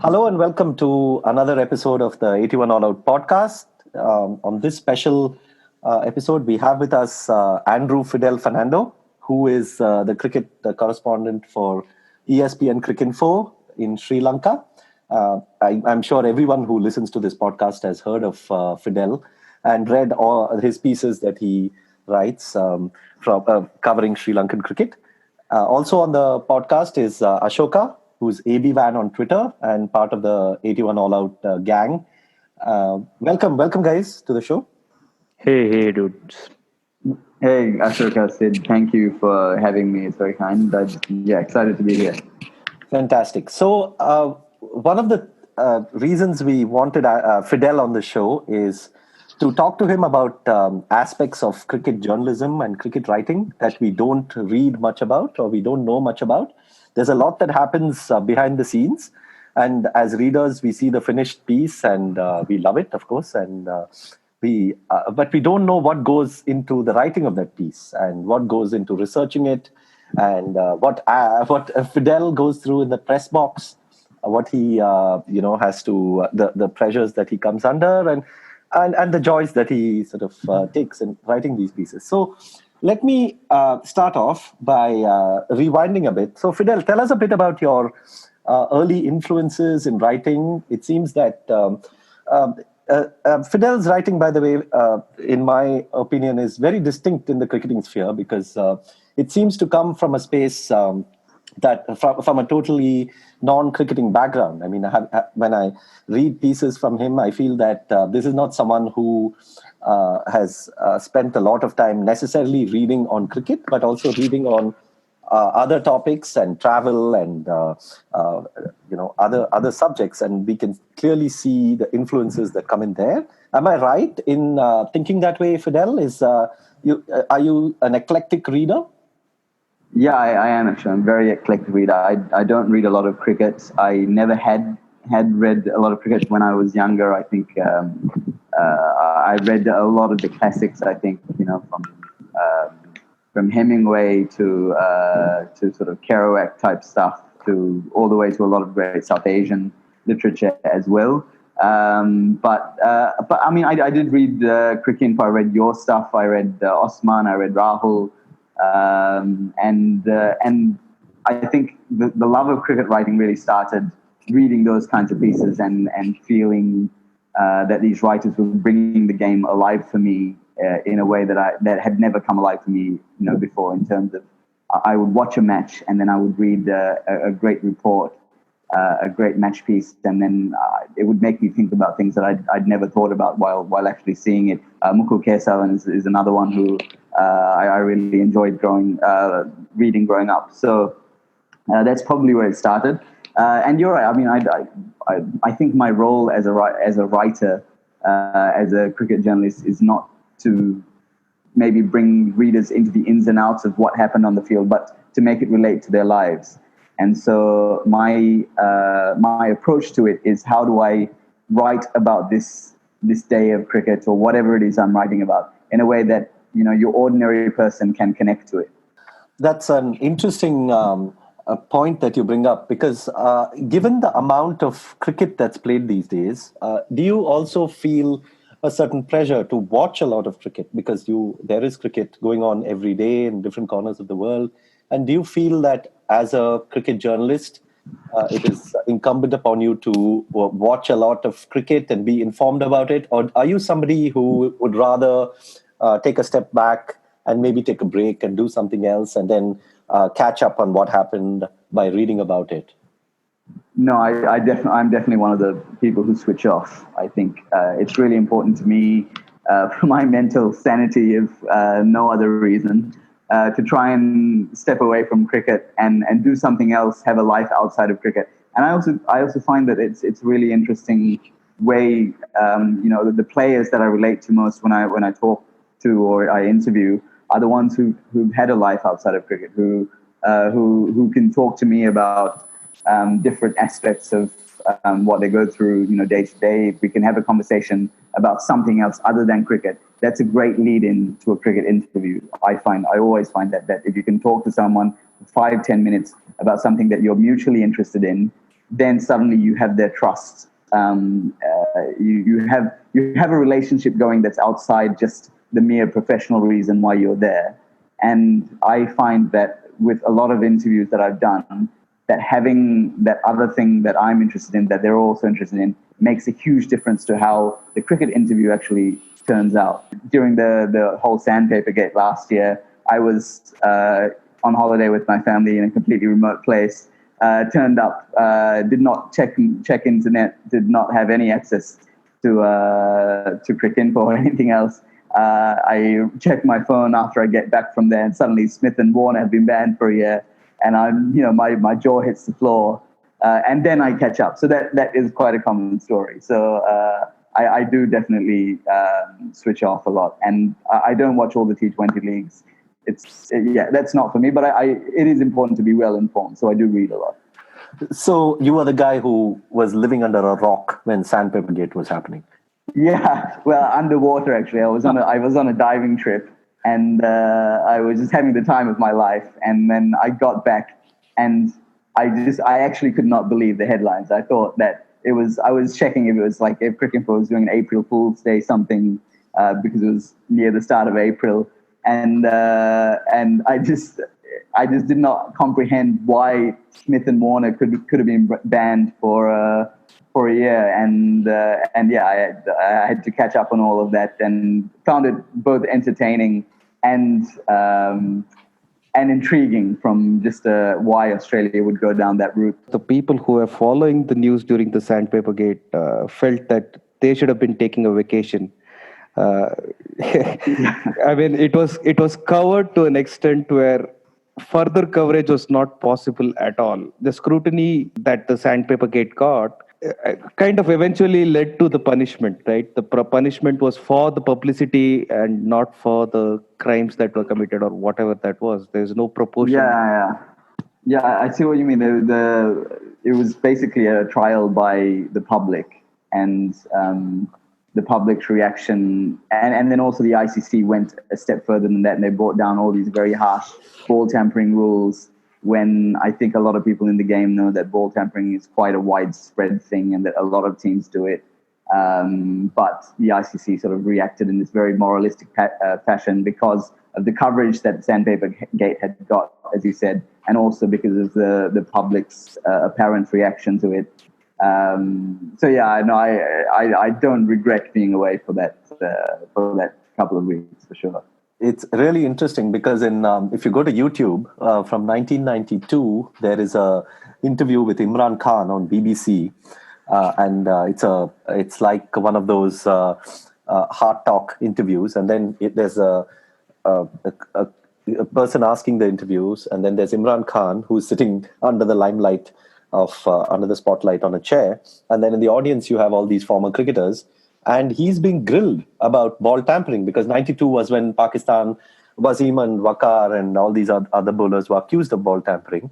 Hello and welcome to another episode of the 81 All Out podcast. On this special episode, we have with us Andrew Fidel Fernando, who is the cricket correspondent for ESPNcricinfo in Sri Lanka. I'm sure everyone who listens to this podcast has heard of Fidel and read all his pieces that he writes from covering Sri Lankan cricket. Also on the podcast is Ashoka, who's AB Van on Twitter and part of the 81 All Out gang. Welcome, guys, to the show. Hey, dudes. Hey, Ashoka Sid, thank you for having me. It's very kind. Excited to be here. Fantastic. So, one of the reasons we wanted Fidel on the show is to talk to him about aspects of cricket journalism and cricket writing that we don't read much about or we don't know much about. There's a lot that happens behind the scenes. And as readers, we see the finished piece and we love it, of course. And but we don't know what goes into the writing of that piece and what goes into researching it and what Fidel goes through in the press box, what he has to the pressures that he comes under and the joys that he sort of takes in writing these pieces. So let me start off by rewinding a bit. So Fidel, tell us a bit about your early influences in writing. It seems that Fidel's writing, by the way, in my opinion, is very distinct in the cricketing sphere because it seems to come from a space that from a totally non-cricketing background. I mean, when I read pieces from him, I feel that this is not someone who has spent a lot of time necessarily reading on cricket, but also reading on other topics and travel and other subjects, and we can clearly see the influences that come in there. Am I right in thinking that way, Fidel? Are you an eclectic reader? Yeah, I am actually. I'm a very eclectic reader. I don't read a lot of cricket. I never had read a lot of cricket when I was younger. I think I read a lot of the classics. I think from Hemingway to sort of Kerouac type stuff to all the way to a lot of great South Asian literature as well. But I mean, I did read cricket. I read your stuff. I read Osman. I read Rahul. And I think the love of cricket writing really started reading those kinds of pieces and feeling that these writers were bringing the game alive for me in a way that had never come alive for me, before. In terms of, I would watch a match and then I would read a great report, a great match piece, and then it would make me think about things that I'd never thought about while actually seeing it. Mukul Kesavan is another one who I really enjoyed reading growing up. So that's probably where it started. And you're right. I mean, I think my role as a writer, as a cricket journalist, is not to maybe bring readers into the ins and outs of what happened on the field, but to make it relate to their lives. And so my approach to it is, how do I write about this day of cricket or whatever it is I'm writing about in a way that your ordinary person can connect to it. That's an interesting point that you bring up, because given the amount of cricket that's played these days, do you also feel a certain pressure to watch a lot of cricket, because there is cricket going on every day in different corners of the world? And do you feel that as a cricket journalist, it is incumbent upon you to watch a lot of cricket and be informed about it? Or are you somebody who would rather take a step back and maybe take a break and do something else and then catch up on what happened by reading about it? No, I'm definitely one of the people who switch off. I think it's really important to me for my mental sanity, if no other reason, to try and step away from cricket and do something else, have a life outside of cricket. And I also find that it's a really interesting way. The players that I relate to most when I talk to or I interview are the ones who've had a life outside of cricket, who can talk to me about different aspects of what they go through, day to day. We can have a conversation about something else other than cricket. That's a great lead-in to a cricket interview. I always find that if you can talk to someone for 5-10 minutes about something that you're mutually interested in, then suddenly you have their trust. You have a relationship going that's outside just the mere professional reason why you're there. And I find that with a lot of interviews that I've done, that having that other thing that I'm interested in, that they're also interested in, makes a huge difference to how the cricket interview actually turns out. During the whole Sandpaper-gate last year, I was on holiday with my family in a completely remote place. Turned up, did not check internet, did not have any access to Cricinfo or anything else. I checked my phone after I get back from there, and suddenly Smith and Warner have been banned for a year, and my jaw hits the floor, and then I catch up. So that is quite a common story. So I do definitely switch off a lot, and I don't watch all the T20 leagues. That's not for me, but it is important to be well informed, so I do read a lot. So you were the guy who was living under a rock when Sandpaper-gate was happening. Yeah, well, underwater actually. I was on a diving trip, and I was just having the time of my life. And then I got back, and I actually could not believe the headlines. I thought that I was checking if it was like if Cricinfo was doing an April Fool's Day something because it was near the start of April. And I just did not comprehend why Smith and Warner could have been banned for a year, and I had to catch up on all of that, and found it both entertaining and intriguing from just why Australia would go down that route. The people who were following the news during the Sandpaper-gate felt that they should have been taking a vacation. I mean, it was covered to an extent where further coverage was not possible at all. The scrutiny that the Sandpaper-gate got kind of eventually led to the punishment, right? The punishment was for the publicity and not for the crimes that were committed or whatever that was. There's no proportion. Yeah. I see what you mean. It was basically a trial by the public, and the public's reaction, and then also the ICC went a step further than that, and they brought down all these very harsh ball tampering rules, when I think a lot of people in the game know that ball tampering is quite a widespread thing and that a lot of teams do it. But the ICC sort of reacted in this very moralistic fashion because of the coverage that Sandpaper-gate had got, as you said, and also because of the public's apparent reaction to it. I don't regret being away for that couple of weeks for sure. It's really interesting because if you go to YouTube from 1992, there is a interview with Imran Khan on BBC, and it's like one of those hard talk interviews, and then there's a person asking the interviews, and then there's Imran Khan who's sitting under the limelight under the spotlight on a chair, and then in the audience you have all these former cricketers. And he's being grilled about ball tampering because 92 was when Pakistan, Wasim and Waqar and all these other bowlers were accused of ball tampering.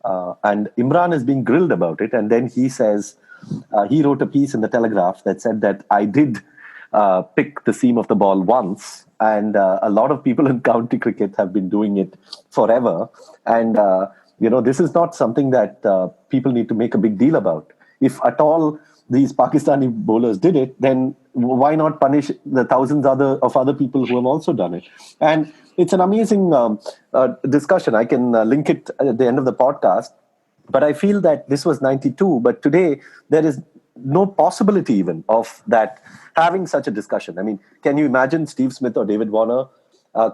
And Imran is being grilled about it. And then he says, he wrote a piece in the Telegraph that said that I did pick the seam of the ball once. And a lot of people in county cricket have been doing it forever. And, this is not something that people need to make a big deal about. If at all these Pakistani bowlers did it, then why not punish the thousands of other people who have also done it? And it's an amazing discussion. I can link it at the end of the podcast. But I feel that this was 92, but today there is no possibility even of that having such a discussion. I mean, can you imagine Steve Smith or David Warner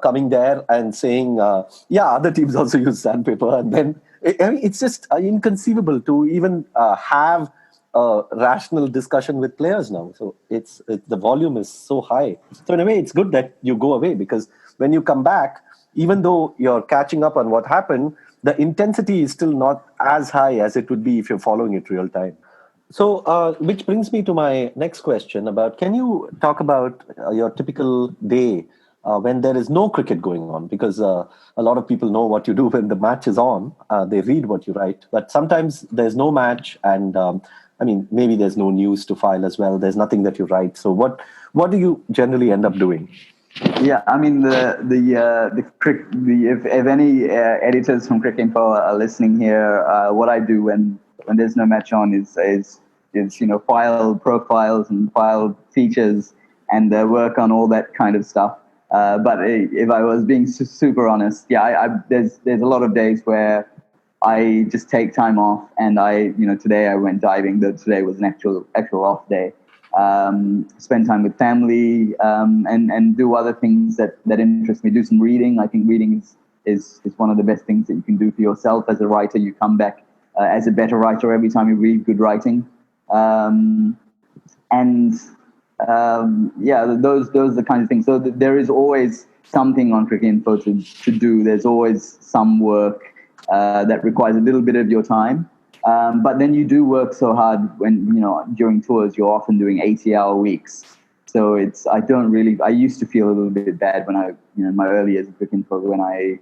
coming there and saying, other teams also use sandpaper? And then it's just inconceivable to even have a rational discussion with players now. So the volume is so high. So in a way, it's good that you go away, because when you come back, even though you're catching up on what happened, the intensity is still not as high as it would be if you're following it real time. So, which brings me to my next question about, can you talk about your typical day when there is no cricket going on? Because a lot of people know what you do when the match is on. They read what you write. But sometimes there's no match, and maybe there's no news to file as well. There's nothing that you write. So what do you generally end up doing? Yeah, I mean, if any editors from Cricinfo are listening here, what I do when when there's no match on is file profiles and file features and work on all that kind of stuff. But if I was being super honest, there's a lot of days where I just take time off, and today I went diving. Though today was an actual off day. Spend time with family, and do other things that interest me. Do some reading. I think reading is one of the best things that you can do for yourself as a writer. You come back as a better writer every time you read good writing. Those are the kinds of things. So there is always something on Cricinfo to do. There's always some work that requires a little bit of your time. But then you do work so hard when, during tours, you're often doing 80-hour weeks. So I used to feel a little bit bad when in my early years of Cricinfo, when I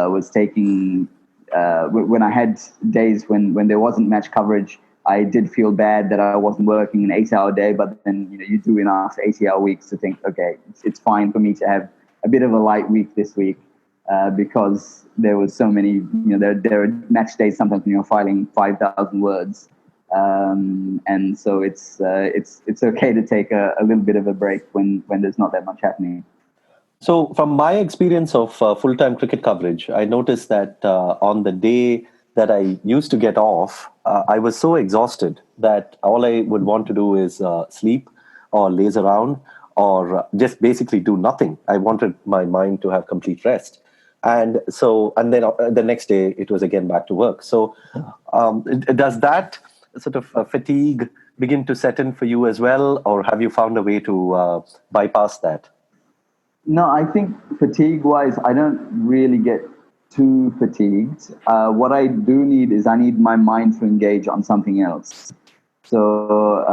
was taking, when I had days when there wasn't match coverage, I did feel bad that I wasn't working an 8-hour day, but then, you do enough 80-hour weeks to think, okay, it's fine for me to have a bit of a light week this week. Because there was so many, there are match days sometimes when you're filing 5,000 words, and so it's okay to take a little bit of a break when there's not that much happening. So, from my experience of full-time cricket coverage, I noticed that on the day that I used to get off, I was so exhausted that all I would want to do is sleep or laze around or just basically do nothing. I wanted my mind to have complete rest. And then the next day it was again back to work. So does that sort of fatigue begin to set in for you as well, or have you found a way to bypass that? No, I think fatigue-wise, I don't really get too fatigued. What I do need is I need my mind to engage on something else. So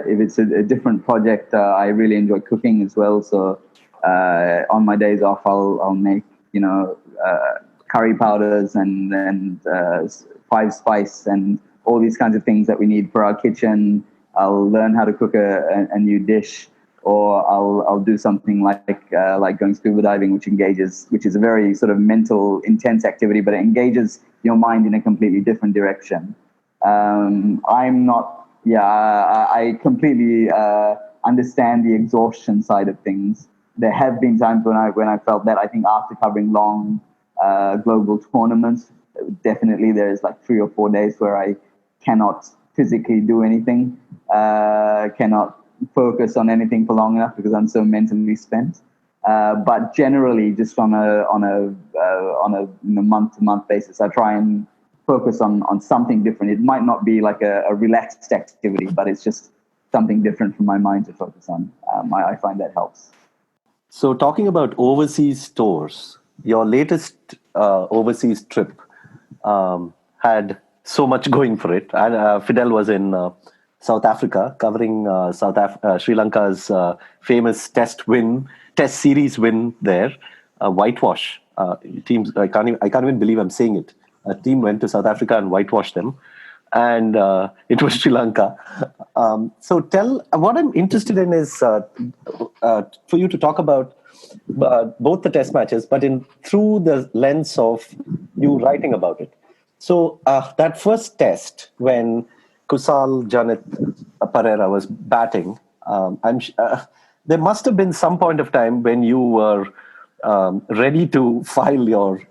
if it's a different project, I really enjoy cooking as well. So on my days off, I'll make curry powders and five spice and all these kinds of things that we need for our kitchen. I'll learn how to cook a new dish, or I'll do something like going scuba diving, which is a very sort of mental, intense activity, but it engages your mind in a completely different direction. I completely understand the exhaustion side of things. There have been times when I felt that. I think after covering long global tournaments, definitely there's like 3 or 4 days where I cannot physically do anything, cannot focus on anything for long enough because I'm so mentally spent. But generally, just on a month-to-month basis, I try and focus on something different. It might not be like a relaxed activity, but it's just something different for my mind to focus on. I find that helps. So, talking about overseas tours, your latest overseas trip had so much going for it. And Fidel was in South Africa, covering Sri Lanka's famous test series win there, whitewash teams. I can't even believe I'm saying it. A team went to South Africa and whitewashed them, and it was Sri Lanka. So what I'm interested in is for you to talk about both the test matches, but through the lens of you writing about it. So that first test when Kusal Perera was batting, there must have been some point of time when you were ready to file your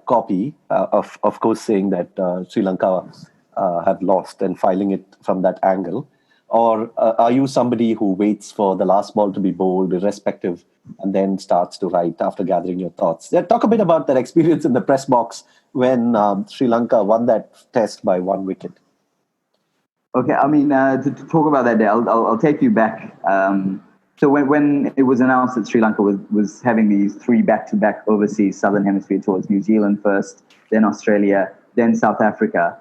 copy, of course, saying that Sri Lanka have lost and filing it from that angle. Or are you somebody who waits for the last ball to be bowled, irrespective, and then starts to write after gathering your thoughts? Talk a bit about that experience in the press box when Sri Lanka won that test by 1 wicket. Okay, I mean, to talk about that day, I'll take you back. So when it was announced that Sri Lanka was having these 3 back-to-back overseas Southern Hemisphere tours, New Zealand first, then Australia, then South Africa,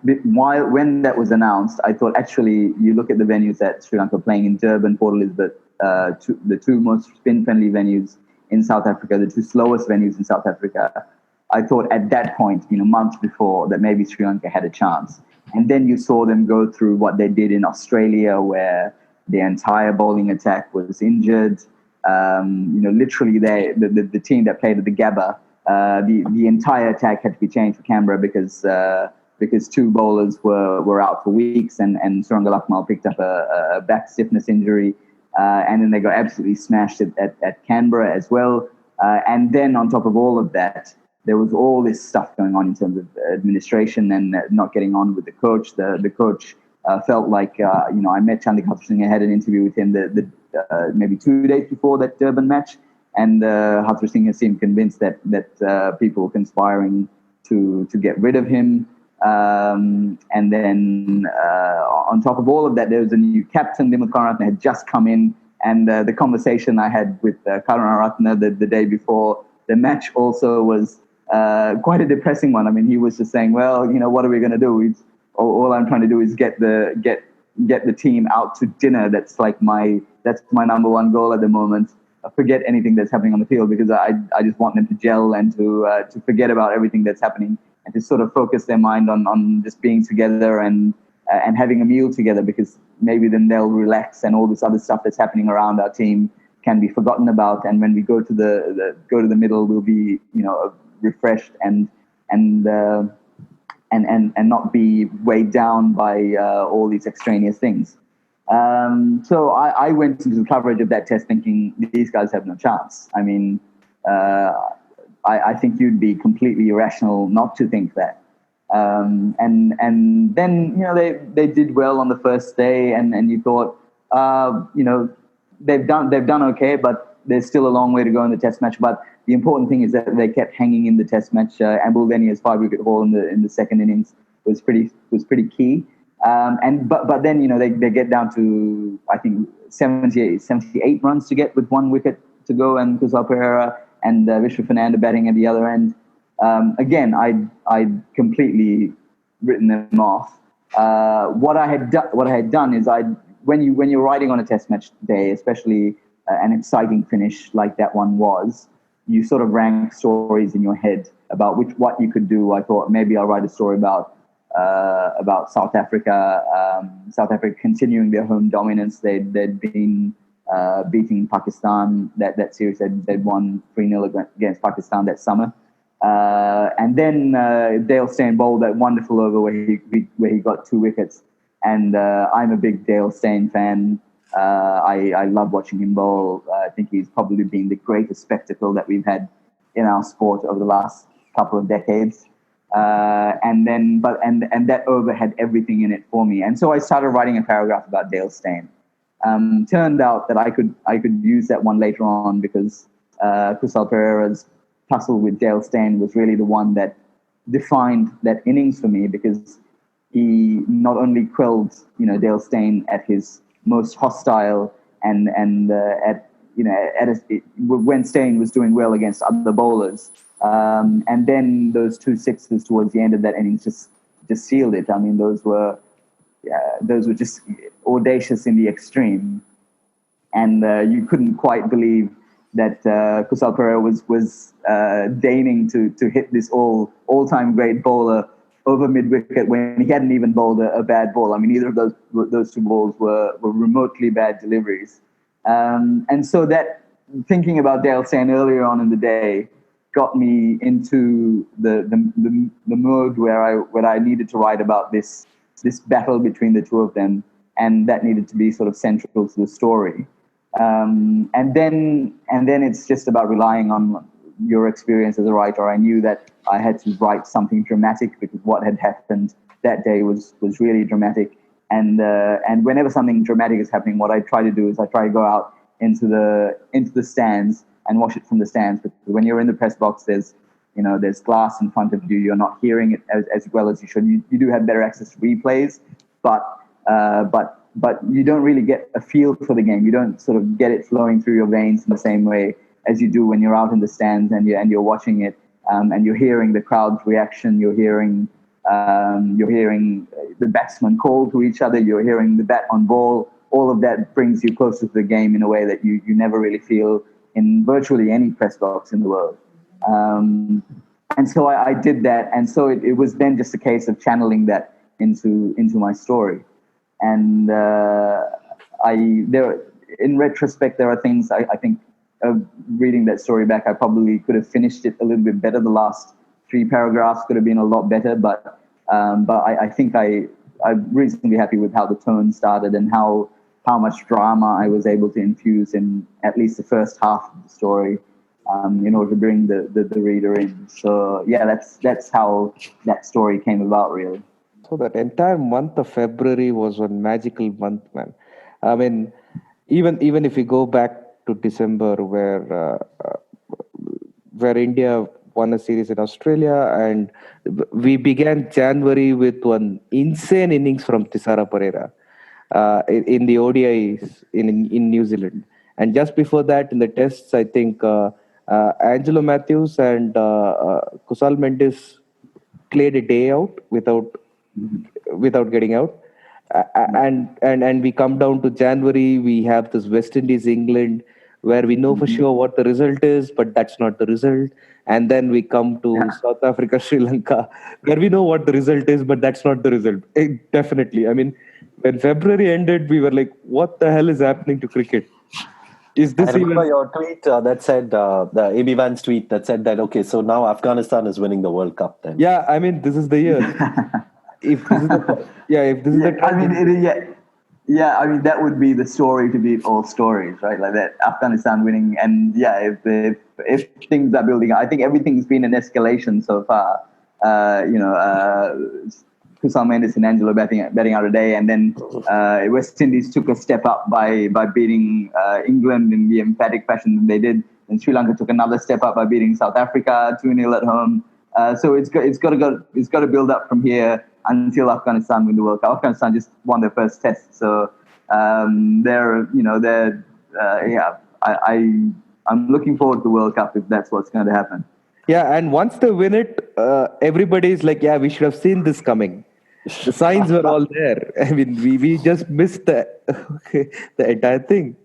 when that was announced, I thought, actually, you look at the venues that Sri Lanka are playing in Durban, Port Elizabeth, the 2 most spin-friendly venues in South Africa, the 2 slowest venues in South Africa. I thought at that point, months before, that maybe Sri Lanka had a chance. And then you saw them go through what they did in Australia, where the entire bowling attack was injured. Literally, the team that played at the Gabba, the entire attack had to be changed for Canberra because because two bowlers were out for weeks, and Sri picked up a back stiffness injury, and then they got absolutely smashed at Canberra as well. And then on top of all of that, there was all this stuff going on in terms of administration and not getting on with the coach. The coach felt like, I met Chandika Singh. I had an interview with him maybe 2 days before that Durban match, and Hathra Singh seemed convinced that people were conspiring to get rid of him. And then on top of all of that, there was a new captain. Dimut Karunaratne had just come in, and the conversation I had with Karunaratne the day before the match also was quite a depressing one. I mean, he was just saying, well, what are we going to do? All I'm trying to do is get the team out to dinner. That's my number one goal at the moment. Forget anything that's happening on the field, because I just want them to gel and to forget about everything that's happening, and to sort of focus their mind on just being together and having a meal together, because maybe then they'll relax and all this other stuff that's happening around our team can be forgotten about. And when we go to the middle, we'll be refreshed and not be weighed down by all these extraneous things. So I went into the coverage of that test thinking these guys have no chance. I mean, I think you'd be completely irrational not to think that. And then they did well on the first day, and you thought they've done okay, but there's still a long way to go in the test match. But the important thing is that they kept hanging in the test match. Ambul Denia's 5-wicket haul in the second innings was pretty key. But then they get down to, I think, 78 runs to get with 1 wicket to go, and Kusal Perera and Vishwa Fernando batting at the other end. Again, I'd completely written them off. What I had done is when you're riding on a test match day, especially an exciting finish like that one was, you sort of rank stories in your head about what you could do. I thought maybe I'll write a story about South Africa. South Africa continuing their home dominance. They'd been beating Pakistan. That series they'd won 3-0 against Pakistan that summer. And then Dale Steyn bowled that wonderful over where he got 2 wickets. And I'm a big Dale Steyn fan. I love watching him bowl. I think he's probably been the greatest spectacle that we've had in our sport over the last couple of decades. And that over had everything in it for me. And so I started writing a paragraph about Dale Steyn. Turned out that I could use that one later on, because Kusal Perera's tussle with Dale Steyn was really the one that defined that innings for me, because he not only quelled Dale Steyn at his most hostile and when Steyn was doing well against other bowlers, and then those 2 sixes towards the end of that innings just sealed it. I mean, those were just audacious in the extreme, and you couldn't quite believe that Kusal Perera was deigning to hit this all-time great bowler over mid-wicket when he hadn't even bowled a bad ball. I mean, either of those 2 balls were remotely bad deliveries. And so that, thinking about Dale Steyn earlier on in the day, got me into the mode where I needed to write about this battle between the 2 of them, and that needed to be sort of central to the story. And then it's just about relying on your experience as a writer. I knew that I had to write something dramatic, because what had happened that day was really dramatic. And whenever something dramatic is happening, what I try to do is I try to go out into the stands and watch it from the stands. Because when you're in the press box, there's glass in front of you. You're not hearing it as well as you should. You do have better access to replays, but you don't really get a feel for the game. You don't sort of get it flowing through your veins in the same way as you do when you're out in the stands and you're watching it, and you're hearing the crowd's reaction. You're hearing the batsmen call to each other. You're hearing the bat on ball. All of that brings you closer to the game in a way that you never really feel in virtually any press box in the world. And so I did that, and so it was then just a case of channeling that into my story. And in retrospect, there are things I think, reading that story back, I probably could have finished it a little bit better. The last 3 paragraphs could have been a lot better, but But I think I'm reasonably happy with how the tone started and how much drama I was able to infuse in at least the first half of the story, in order to bring the reader in. So yeah, that's how that story came about, really. So that entire month of February was one magical month, man. I mean, even if you go back to December, where India won a series in Australia, and we began January with one insane innings from Tisara Perera in the ODIs in New Zealand, and just before that in the tests, I think Angelo Matthews and Kusal Mendes played a day out without getting out. And we come down to January, we have this West Indies England where we know for sure what the result is, but that's not the result. And then we come to South Africa, Sri Lanka, where we know what the result is, but that's not the result. Definitely. I mean, when February ended, we were like, what the hell is happening to cricket? Is I this remember even? your tweet that said, the AB Vance tweet that said that, okay, so now Afghanistan is winning the World Cup then. Yeah, I mean, this is the year. If this is the if this is the Yeah, I trend, mean, yeah. I mean, that would be the story to beat all stories, right? Like that, Afghanistan winning, and yeah, if things are building, I think everything's been an escalation so far. Kusal Mendes and Angelo betting out a day, and then West Indies took a step up by beating England in the emphatic fashion that they did, and Sri Lanka took another step up by beating South Africa 2-0 at home. So it's got to build up from here until Afghanistan win the World Cup. Afghanistan just won their first test, so I'm looking forward to the World Cup if that's what's going to happen. yeah, and once they win it, everybody's like, yeah, we should have seen this coming. The signs were all there. I mean, we just missed the entire thing.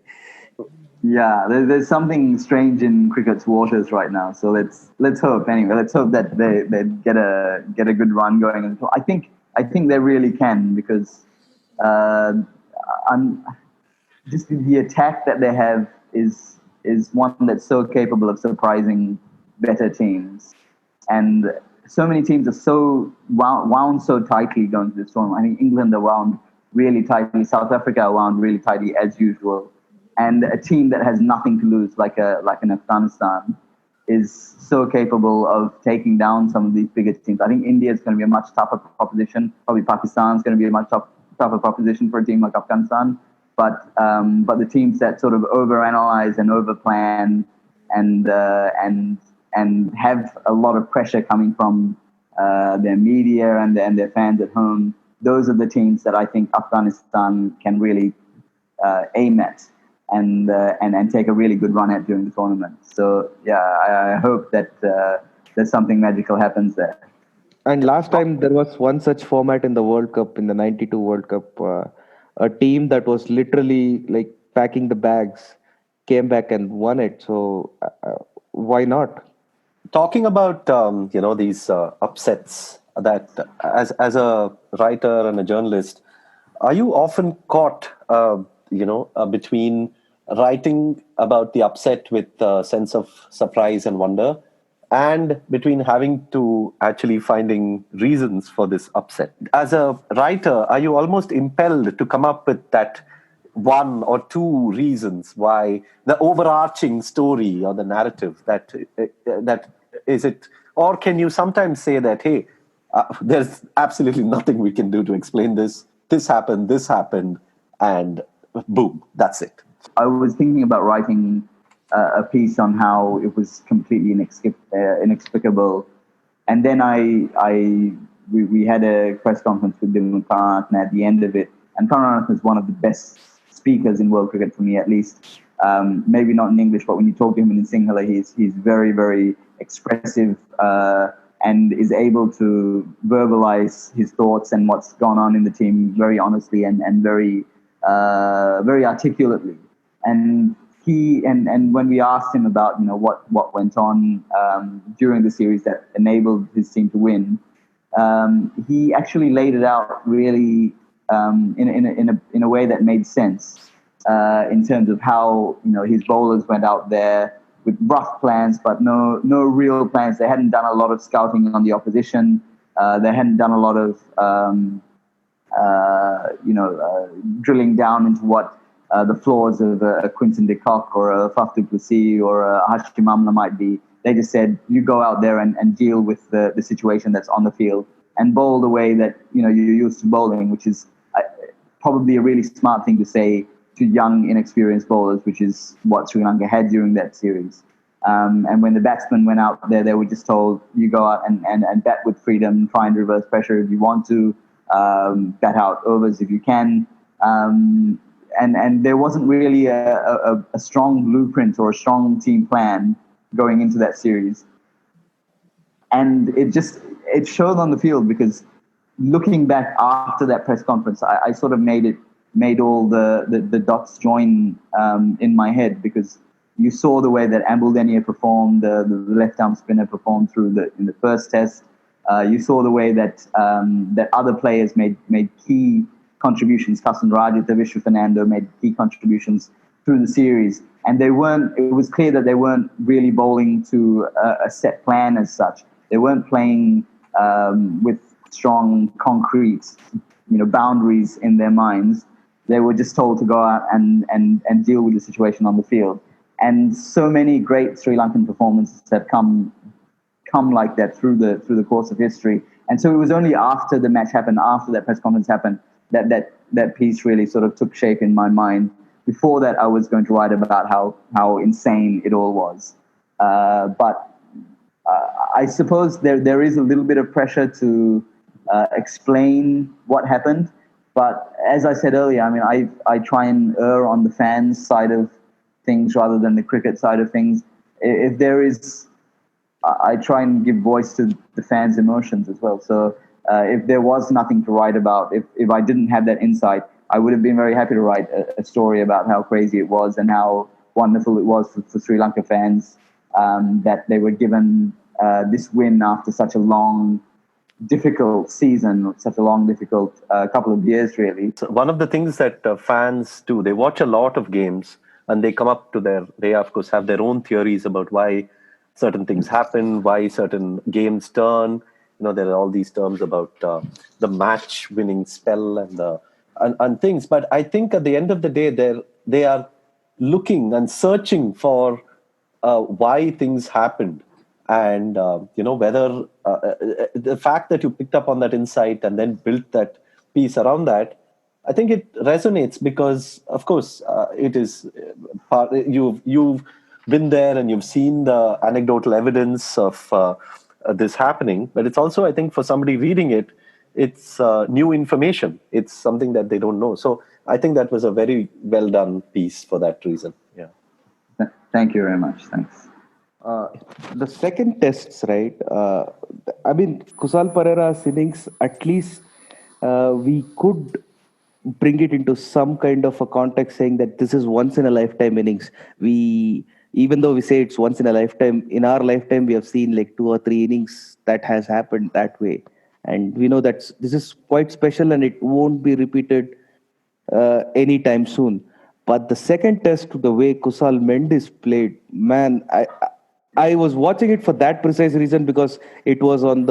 Yeah, there's something strange in cricket's waters right now. So let's hope anyway. Let's hope that they get a good run going. And I think they really can, because I'm just the attack that they have is one that's so capable of surprising better teams, and so many teams are so wound so tightly going to this tournament. I think England are wound really tightly, South Africa are wound really tightly as usual, and a team that has nothing to lose, like an Afghanistan, is so capable of taking down some of these bigger teams. I think India is going to be a much tougher proposition. Probably Pakistan is going to be a much tougher proposition for a team like Afghanistan. But the teams that sort of overanalyze and overplan and have a lot of pressure coming from their media and their fans at home, those are the teams that I think Afghanistan can really aim at and take a really good run at during the tournament. So yeah, I hope that something magical happens there. And last time there was one such format in the World Cup, in the '92 World Cup, a team that was literally like packing the bags came back and won it. So why not? Talking about these upsets, that as a writer and a journalist, are you often caught between writing about the upset with a sense of surprise and wonder, and between having to actually finding reasons for this upset? As a writer, are you almost impelled to come up with that one or two reasons why, the overarching story or the narrative that is it, or can you sometimes say that, hey, there's absolutely nothing we can do to explain this happened, and boom, that's it? I was thinking about writing a piece on how it was completely inexplicable, and then we had a press conference with Dylan Karnathan at the end of it, and Karnathan is one of the best speakers in world cricket, for me at least. Maybe not in English, but when you talk to him in Sinhala, he's very, very expressive and is able to verbalize his thoughts and what's gone on in the team very honestly and very very articulately. And when we asked him about what went on during the series that enabled his team to win, he actually laid it out really in a way that made sense in terms of how his bowlers went out there with rough plans, but no real plans. They hadn't done a lot of scouting on the opposition. They hadn't done a lot of drilling down into what the flaws of a Quinton de Kock or a Faf du Plessis or a Hashim Amla might be. They just said, you go out there and deal with the situation that's on the field and bowl the way that you're used to bowling, which is probably a really smart thing to say to young, inexperienced bowlers, which is what Sri Lanka had during that series. And when the batsmen went out there, they were just told, you go out and bat with freedom, try and reverse pressure if you want to, bat out overs if you can. And there wasn't really a strong blueprint or a strong team plan going into that series. And it showed on the field, because looking back after that press conference, I sort of made all the dots join in my head, because you saw the way that Ambulenia performed, the left arm spinner performed in the first test. You saw the way that that other players made key contributions. Kasan Rajat, Andrew Fernando made key contributions through the series, and it was clear that they weren't really bowling to a set plan as such. They weren't playing with strong concrete boundaries in their minds. They were just told to go out and deal with the situation on the field. And so many great Sri Lankan performances have come like that through the course of history. And so it was only after the match happened, after that press conference happened, that piece really sort of took shape in my mind. Before that, I was going to write about how insane it all was. But I suppose there is a little bit of pressure to explain what happened. But as I said earlier, I mean, I try and err on the fans' side of things rather than the cricket side of things. If there is, I try and give voice to the fans' emotions as well. So if there was nothing to write about, if I didn't have that insight, I would have been very happy to write a story about how crazy it was and how wonderful it was for Sri Lanka fans that they were given this win after such a long, difficult season, such a long, difficult couple of years, really. So one of the things that fans do, they watch a lot of games and they come up to they of course have their own theories about why certain things happen, why certain games turn. There are all these terms about the match-winning spell and things. But I think at the end of the day, they are looking and searching for why things happened. And, whether the fact that you picked up on that insight and then built that piece around that, I think it resonates because, of course, it is you've been there and you've seen the anecdotal evidence of this happening. But it's also, I think, for somebody reading it, it's new information. It's something that they don't know. So I think that was a very well done piece for that reason. Yeah. Thank you very much. Thanks. The second tests, right? I mean, Kusal Perera's innings, at least we could bring it into some kind of a context, saying that this is once in a lifetime innings. Even though we say it's once in a lifetime, in our lifetime we have seen like 2 or 3 innings that has happened that way, and we know that this is quite special and it won't be repeated anytime soon. But the second test, the way Kusal Mendis played, man, I was watching it for that precise reason, because it was on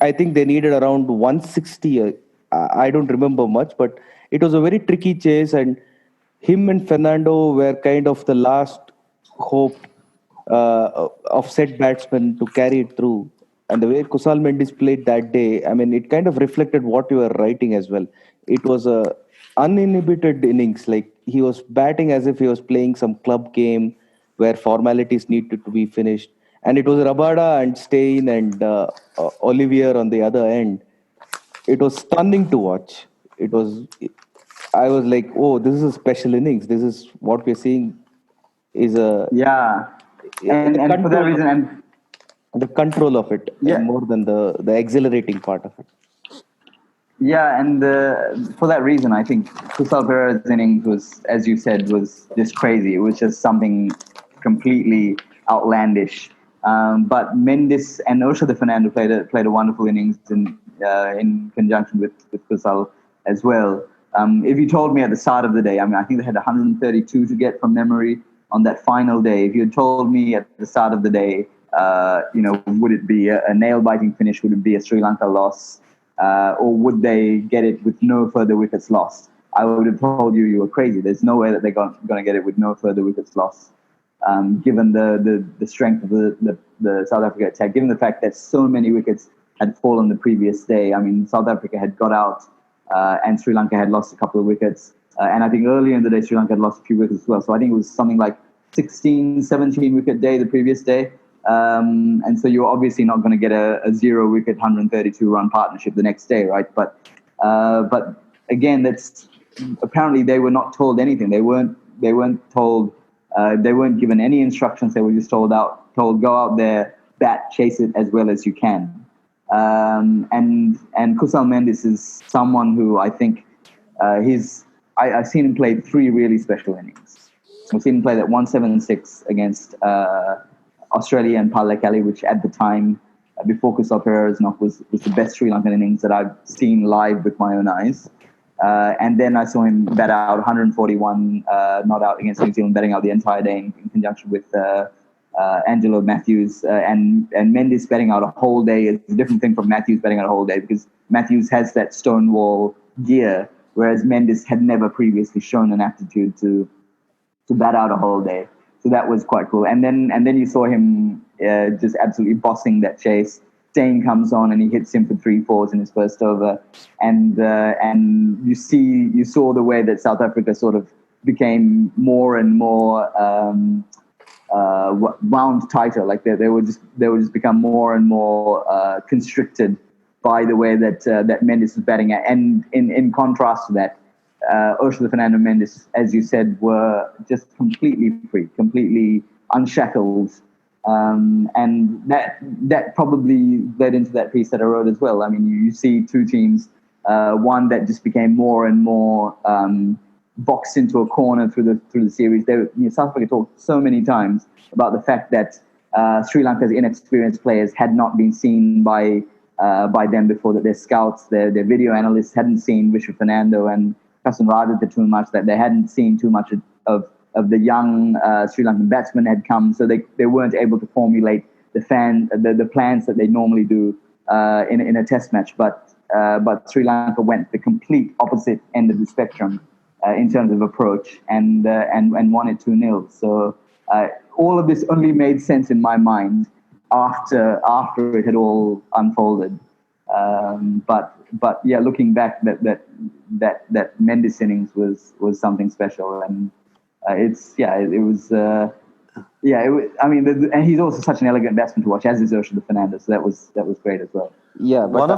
I think they needed around 160. I don't remember much, but it was a very tricky chase, and him and Fernando were kind of the last hope of set batsmen to carry it through. And the way Kusal Mendis played that day, I mean, it kind of reflected what you were writing as well. It was a uninhibited innings. Like, he was batting as if he was playing some club game where formalities needed to be finished. And it was Rabada and Stein and Olivier on the other end. It was stunning to watch. I was like, oh, this is a special innings. This is what we're seeing is Yeah. And for that reason, the control of it, more than the exhilarating part of it. Yeah, and for that reason, I think Kusal Perera's innings was, as you said, was just crazy. It was just something completely outlandish. But Mendes and Ursula Fernando played a wonderful innings in conjunction with Kusal as well. If you told me at the start of the day, I mean, I think they had 132 to get from memory on that final day. If you had told me at the start of the day would it be a nail-biting finish? Would it be a Sri Lanka loss? Or would they get it with no further wickets lost? I would have told you were crazy. There's no way that they're going to get it with no further wickets lost. Given the strength of the South Africa attack, given the fact that so many wickets had fallen the previous day. I mean, South Africa had got out and Sri Lanka had lost a couple of wickets. And I think earlier in the day, Sri Lanka had lost a few wickets as well. So I think it was something like 16, 17 wicket day the previous day. And so you're obviously not going to get a 0-wicket, 132-run partnership the next day, right? But again, that's apparently they were not told anything. They weren't told. They weren't given any instructions. They were just told go out there, bat, chase it as well as you can. And Kusal Mendis is someone who I think I've seen him play 3 really special innings. I've seen him play that 176 against Australia and Pallekali, which at the time, before Kusal Perera's knock, was the best Sri Lankan innings that I've seen live with my own eyes. And then I saw him bat out 141 not out against New Zealand, batting out the entire day in conjunction with Angelo Matthews. And Mendes batting out a whole day is a different thing from Matthews batting out a whole day, because Matthews has that stonewall gear, whereas Mendes had never previously shown an aptitude to bat out a whole day. So that was quite cool. And then you saw him just absolutely bossing that chase. Dane comes on and he hits him for 3-4s in his first over, and you saw the way that South Africa sort of became more and more wound tighter. Like they would just become more and more constricted by the way that Mendes was batting at. And in contrast to that, Ursula Fernando Mendes, as you said, were just completely free, completely unshackled. And that probably led into that piece that I wrote as well. I mean, you see 2 teams, one that just became more and more boxed into a corner through the series. South Africa talked so many times about the fact that Sri Lanka's inexperienced players had not been seen by them before, that their scouts, their video analysts hadn't seen Vishnu Fernando and Kasan Radha too much, that they hadn't seen too much of the young Sri Lankan batsmen had come, so they weren't able to formulate the plans that they normally do in a test match. But Sri Lanka went the complete opposite end of the spectrum in terms of approach and won it 2-0. So all of this only made sense in my mind after it had all unfolded. But yeah, looking back, that Mendes innings was something special, and and he's also such an elegant batsman to watch, as is Ursula Fernando. So that was great as well. Yeah, but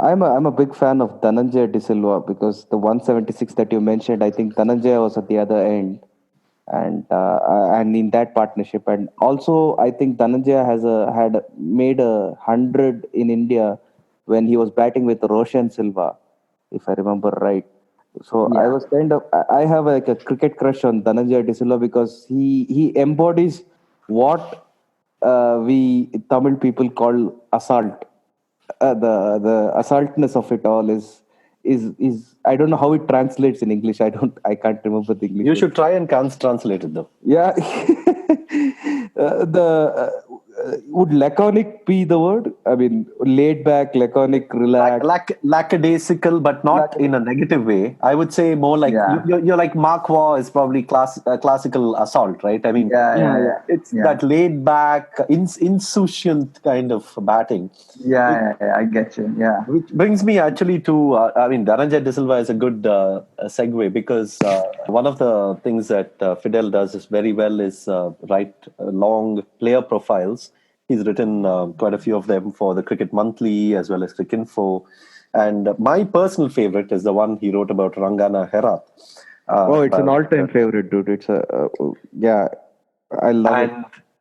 I'm a big fan of Dhananjaya De Silva, because the 176 that you mentioned, I think Dhananjaya was at the other end, and in that partnership, and also I think Dhananjaya had made 100 in India when he was batting with Roshan Silva, if I remember right. So yeah. I have like a cricket crush on Dhananjaya De Silva, because he embodies what we Tamil people call assault. The assaultness of it all is I don't know how it translates in English. I can't remember the English. You should try and translate it though. Yeah. Would laconic be the word? I mean, laid back, laconic, relaxed. Lackadaisical, but not in a negative way. I would say more like you're like Mark Waugh is probably classical assault, right? I mean, it's that laid back, insouciant kind of batting. I get you. Yeah. Which brings me actually to, Dhananjaya De Silva is a good segue, because one of the things that Fidel does is very well is write long player profiles. He's written quite a few of them for the Cricket Monthly as well as Cricinfo. And my personal favorite is the one he wrote about Rangana Herath. It's an all-time favorite, dude. It's I love it.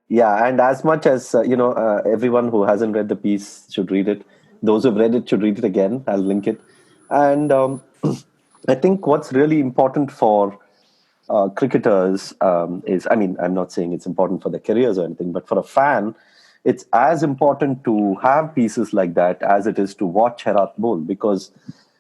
Yeah, and as much as, everyone who hasn't read the piece should read it. Those who've read it should read it again. I'll link it. And I think what's really important for cricketers is, I'm not saying it's important for their careers or anything, but for a fan, it's as important to have pieces like that as it is to watch Herath bowl, because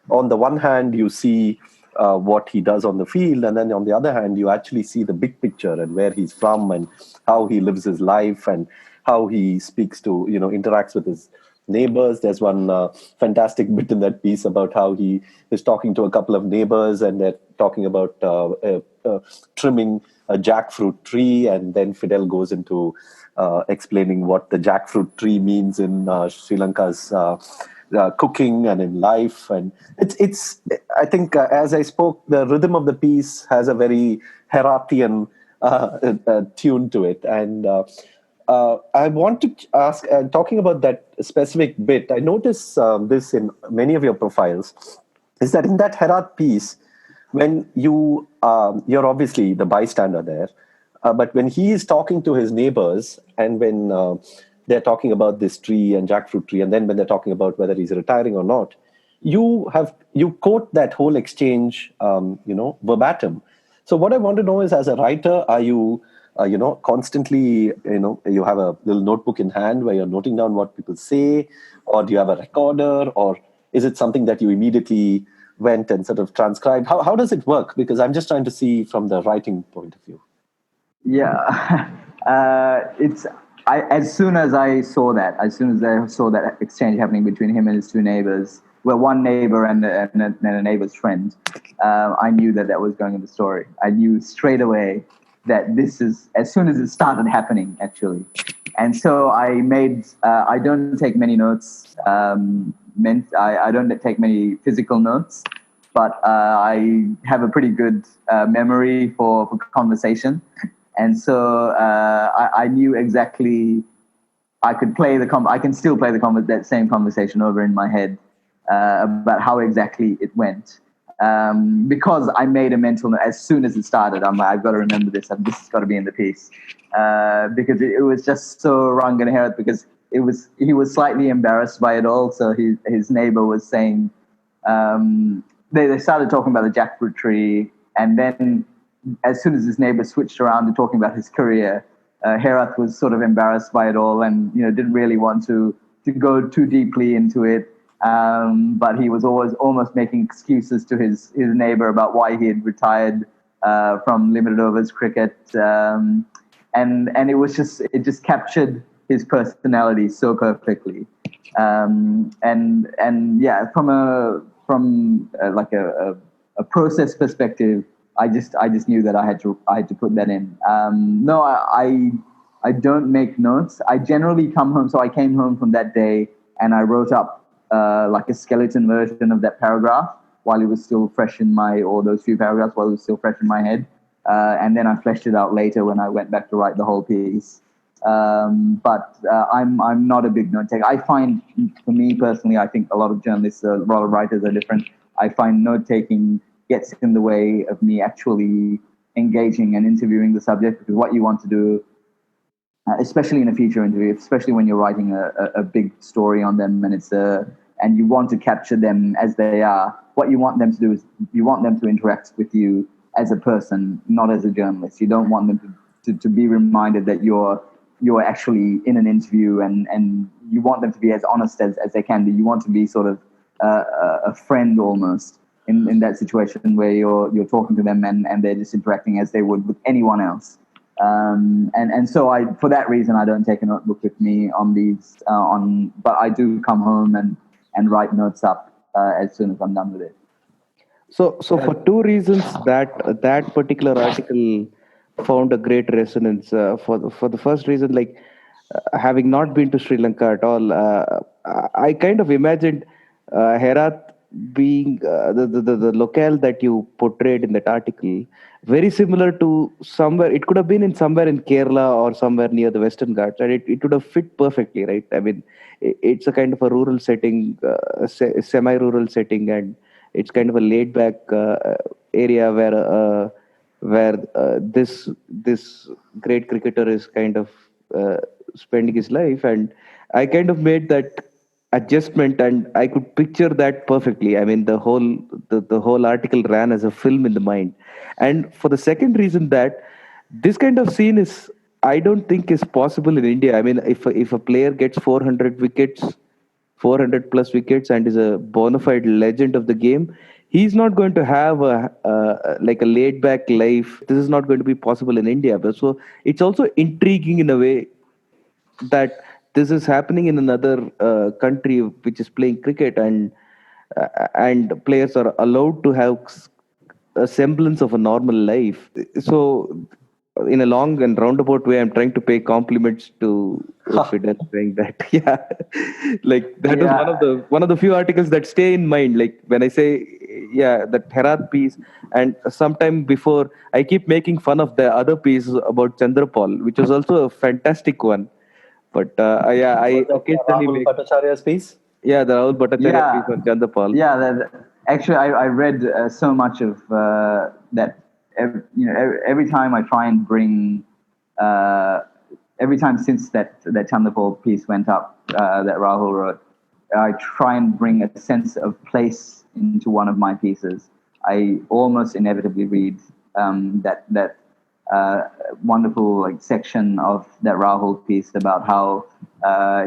on the one hand, you see what he does on the field, and then on the other hand, you actually see the big picture and where he's from and how he lives his life and how he speaks to, interacts with his neighbors. There's one fantastic bit in that piece about how he is talking to a couple of neighbors, and they're talking about trimming a jackfruit tree, and then Fidel goes into explaining what the jackfruit tree means in Sri Lanka's cooking and in life. And it's I think, as I spoke, the rhythm of the piece has a very Herathian tune to it. And I want to ask, talking about that specific bit, I notice this in many of your profiles, is that in that Herath piece, when you're obviously the bystander there, but when he is talking to his neighbors, and when they're talking about this tree and jackfruit tree, and then when they're talking about whether he's retiring or not, you quote that whole exchange, verbatim. So what I want to know is, as a writer, are you, constantly, you have a little notebook in hand where you're noting down what people say, or do you have a recorder, or is it something that you immediately went and sort of transcribed? How does it work? Because I'm just trying to see from the writing point of view. Yeah, as soon as I saw that exchange happening between him and his two neighbors, well, one neighbor and a neighbor's friend, I knew that was going in the story. I knew straight away that this is, as soon as it started happening, actually. And so I don't take many notes. I don't take many physical notes, but I have a pretty good memory for conversation. And so I knew exactly. I could play I can still play that same conversation over in my head about how exactly it went, because I made a mental note as soon as it started. I'm like, I've got to remember this. This has got to be in the piece, because it was just so Rangana Herath. Because he was slightly embarrassed by it all. So his neighbor was saying, they started talking about the jackfruit tree, and then as soon as his neighbor switched around to talking about his career, Herath was sort of embarrassed by it all, and didn't really want to go too deeply into it. But he was almost making excuses to his neighbor about why he had retired from limited overs cricket, and it just captured his personality so perfectly. And yeah, from like a process perspective, I just knew that I had to put that in. No, I don't make notes. I generally come home. So I came home from that day and I wrote up like a skeleton version of that paragraph while it was still fresh in those few paragraphs while it was still fresh in my head. And then I fleshed it out later when I went back to write the whole piece. But I'm not a big note taker. I find, for me personally, I think a lot of journalists, a lot of writers are different. I find note taking gets in the way of me actually engaging and interviewing the subject, because what you want to do, especially in a feature interview, especially when you're writing a big story on them, and you want to capture them as they are, what you want them to do is you want them to interact with you as a person, not as a journalist. You don't want them to be reminded that you're actually in an interview, and you want them to be as honest as they can be. You want to be sort of a friend almost in that situation where you're talking to them and they're just interacting as they would with anyone else. And so for that reason, I don't take a notebook with me on these, but I do come home and write notes up as soon as I'm done with it. So for two reasons that particular article found a great resonance. For the first reason, like having not been to Sri Lanka at all, I kind of imagined Herath being the locale that you portrayed in that article, very similar to somewhere. It could have been somewhere in Kerala or somewhere near the Western Ghats, and it would have fit perfectly, right? I mean, it's a kind of a rural setting, semi-rural setting, and it's kind of a laid-back area where this great cricketer is kind of spending his life, and I kind of made that adjustment, and I could picture that perfectly. I mean, the whole article ran as a film in the mind. And for the second reason, that this kind of scene is, I don't think is possible in India. I mean, if a player gets 400 wickets, 400 plus wickets, and is a bona fide legend of the game, he's not going to have like a laid back life. This is not going to be possible in India. But so it's also intriguing in a way. that this is happening in another country which is playing cricket, and players are allowed to have a semblance of a normal life. So, in a long and roundabout way, I'm trying to pay compliments to Fidel, saying that, yeah, like that was Yeah, one of the few articles that stay in mind. Like when I say, yeah, that Herath piece, and sometime before, I keep making fun of the other piece about Chandrapal, which was also a fantastic one. But yeah, I Was that occasionally Rahul make, Bhattacharya's piece? yeah, the Rahul Bhattacharya yeah, piece on Chandrapal. yeah. Actually, I read so much of that. Every time I try and bring, uh, every time since that Chandapal piece went up, that Rahul wrote, I try and bring a sense of place into one of my pieces. I almost inevitably read that uh, wonderful like section of that Rahul piece about how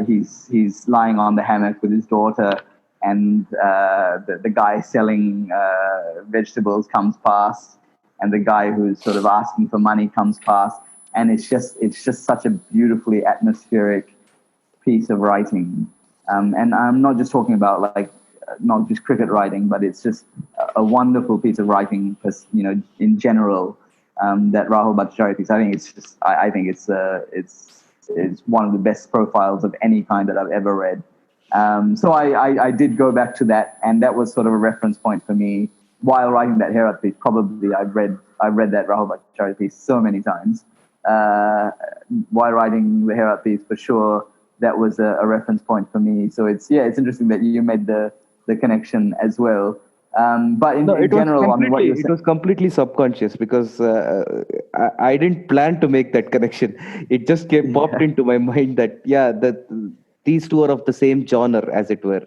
he's lying on the hammock with his daughter, and the guy selling vegetables comes past, and the guy who's sort of asking for money comes past, and it's just such a beautifully atmospheric piece of writing. And I'm not just talking about like not just cricket writing, but it's just a wonderful piece of writing, in general. That Rahul Bhattacharya piece, I think it's just, I think it's one of the best profiles of any kind that I've ever read. So I did go back to that, and that was sort of a reference point for me while writing that Herath piece. Probably I've read that Rahul Bhattacharya piece so many times. Uh, while writing the Herath piece, for sure, that was a reference point for me. So it's interesting that you made the connection as well. But No, in general, I mean, what you were it saying. was completely subconscious because I didn't plan to make that connection. It just came popped Yeah. into my mind that, yeah, that these two are of the same genre, as it were.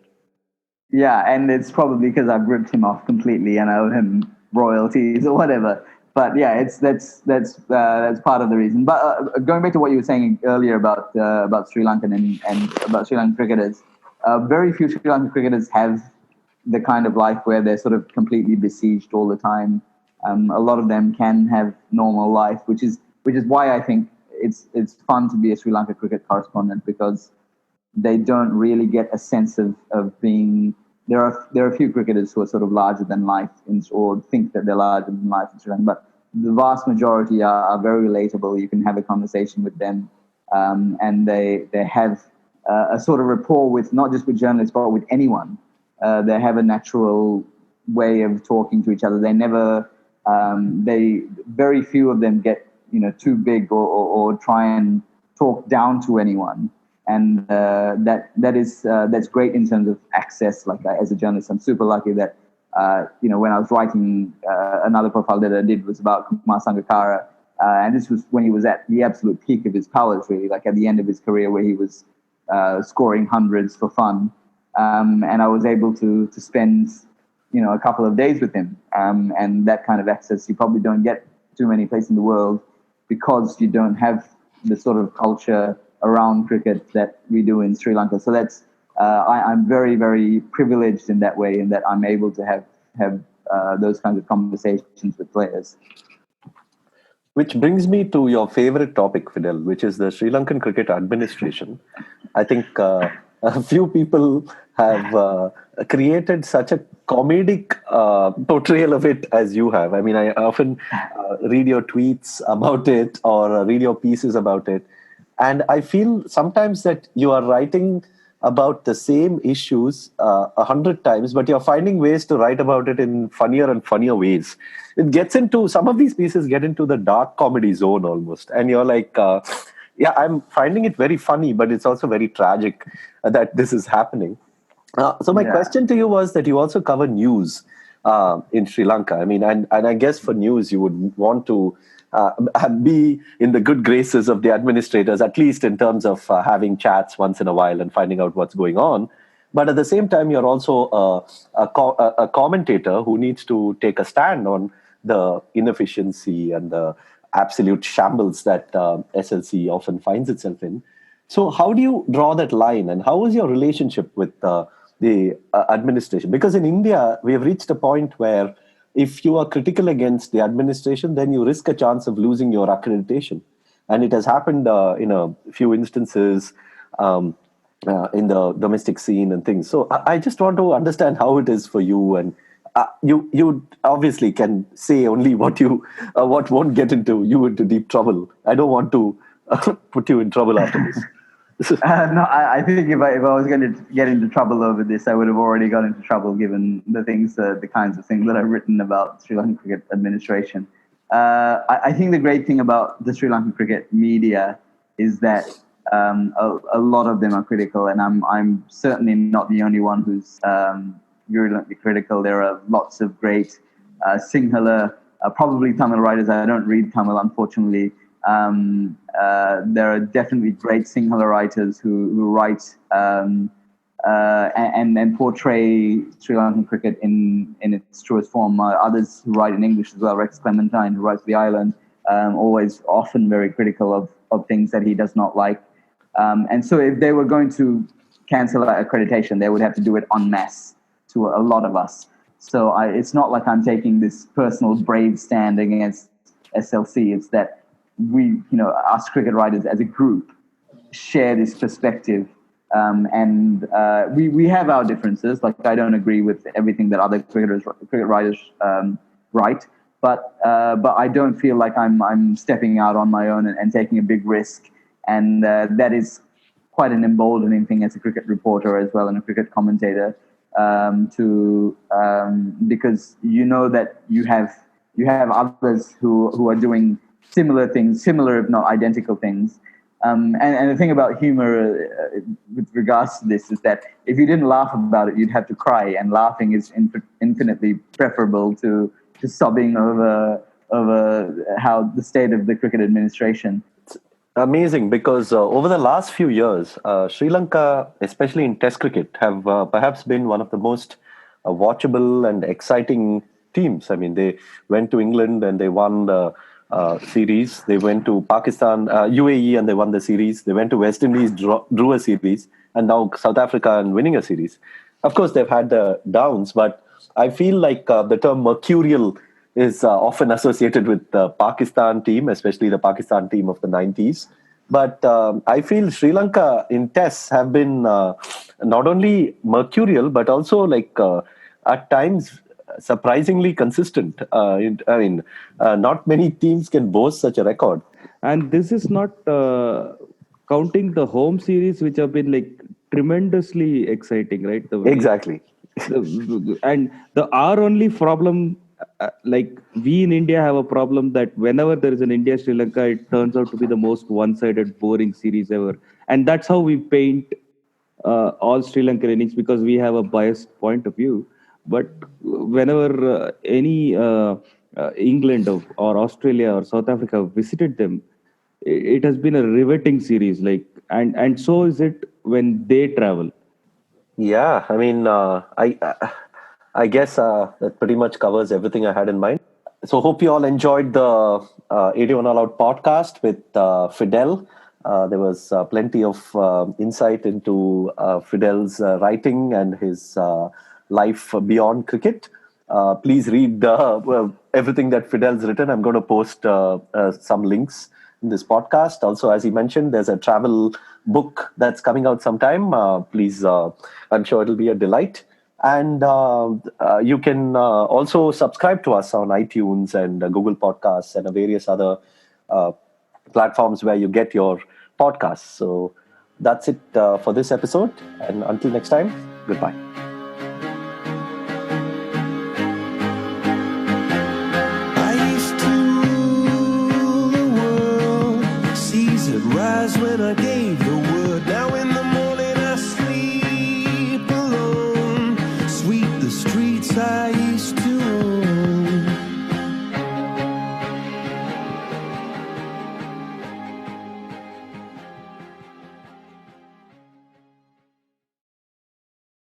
Yeah, and it's probably because I've ripped him off completely and I owe him royalties or whatever. But yeah, it's that's part of the reason. But going back to what you were saying earlier about Sri Lankan and about Sri Lankan cricketers, very few Sri Lankan cricketers have the kind of life where they're sort of completely besieged all the time. A lot of them can have normal life, which is why I think it's fun to be a Sri Lanka cricket correspondent, because they don't really get a sense of being. There are a few cricketers who are sort of larger than life or think that they're larger than life in Sri Lanka, but the vast majority are very relatable. You can have a conversation with them, and they have a sort of rapport with not just with journalists but with anyone. They have a natural way of talking to each other. They never they very few of them get too big or try and talk down to anyone, and that's great in terms of access. Like as a journalist, I'm super lucky that when I was writing another profile that I did was about Kumar Sangakkara, and this was when he was at the absolute peak of his powers, really, like at the end of his career, where he was scoring hundreds for fun, and I was able to spend a couple of days with him, and that kind of access you probably don't get too many places in the world, because you don't have the sort of culture around cricket that we do in Sri Lanka. So I'm very, very privileged in that way, in that I'm able to have those kinds of conversations with players. Which brings me to your favorite topic, Fidel, which is the Sri Lankan cricket administration. I think a few people have created such a comedic portrayal of it as you have. I mean, I often read your tweets about it or read your pieces about it. And I feel sometimes that you are writing about the same issues 100 times, but you're finding ways to write about it in funnier and funnier ways. It gets into, some of these pieces get into the dark comedy zone almost. And you're like, yeah, I'm finding it very funny, but it's also very tragic that this is happening. So my Yeah. question to you was that you also cover news in Sri Lanka. I mean, and I guess for news, you would want to be in the good graces of the administrators, at least in terms of having chats once in a while and finding out what's going on. But at the same time, you're also a commentator who needs to take a stand on the inefficiency and the absolute shambles that SLC often finds itself in. So how do you draw that line, and how is your relationship with the administration? Because in India, we have reached a point where if you are critical against the administration, then you risk a chance of losing your accreditation. and it has happened in a few instances in the domestic scene and things. So I just want to understand how it is for you, and you obviously can say only what won't get you into deep trouble. I don't want to put you in trouble after this. No, I think if I was going to get into trouble over this, I would have already got into trouble given the kinds of things that I've written about Sri Lankan cricket administration. I think the great thing about the Sri Lankan cricket media is that a lot of them are critical, and I'm certainly not the only one who's virulently critical. There are lots of great Sinhala, probably Tamil writers. I don't read Tamil, unfortunately. There are definitely great Sinhala writers who write and portray Sri Lankan cricket in its truest form. Others who write in English as well. Rex Clementine, who writes for The Island, always often very critical of things that he does not like. And so if they were going to cancel accreditation, they would have to do it en masse to a lot of us. So it's not like I'm taking this personal brave stand against SLC. It's that we, us cricket writers as a group share this perspective. And we have our differences. Like, I don't agree with everything that other cricket writers write, but I don't feel like I'm stepping out on my own and taking a big risk. And that is quite an emboldening thing as a cricket reporter as well, and a cricket commentator, because you know that you have others who are doing similar things, similar if not identical things. And the thing about humor with regards to this is that if you didn't laugh about it, you'd have to cry, and laughing is infinitely preferable to sobbing over how the state of the cricket administration. Amazing, because over the last few years, Sri Lanka, especially in Test cricket, have perhaps been one of the most watchable and exciting teams. I mean, they went to England and they won the series. They went to Pakistan, UAE, and they won the series. They went to West Indies, drew a series, and now South Africa and winning a series. Of course, they've had the downs, but I feel like the term mercurial is often associated with the Pakistan team, especially the Pakistan team of the 90s. But I feel Sri Lanka in tests have been not only mercurial, but also at times surprisingly consistent. Not many teams can boast such a record. And this is not counting the home series, which have been tremendously exciting, right? Exactly. And our only problem, we in India have a problem that whenever there is an India Sri Lanka, it turns out to be the most one-sided, boring series ever, and that's how we paint all Sri Lankan innings, because we have a biased point of view. But whenever any England or Australia or South Africa visited them, it has been a riveting series. And so is it when they travel. Yeah, I mean, I guess that pretty much covers everything I had in mind. So hope you all enjoyed the 81 All Out podcast with Fidel. There was plenty of insight into Fidel's writing and his life beyond cricket. Please read everything that Fidel's written. I'm going to post some links in this podcast. Also, as he mentioned, there's a travel book that's coming out sometime. Please, I'm sure it'll be a delight. And you can also subscribe to us on iTunes and Google Podcasts and various other platforms where you get your podcasts. So that's it for this episode. And until next time, goodbye.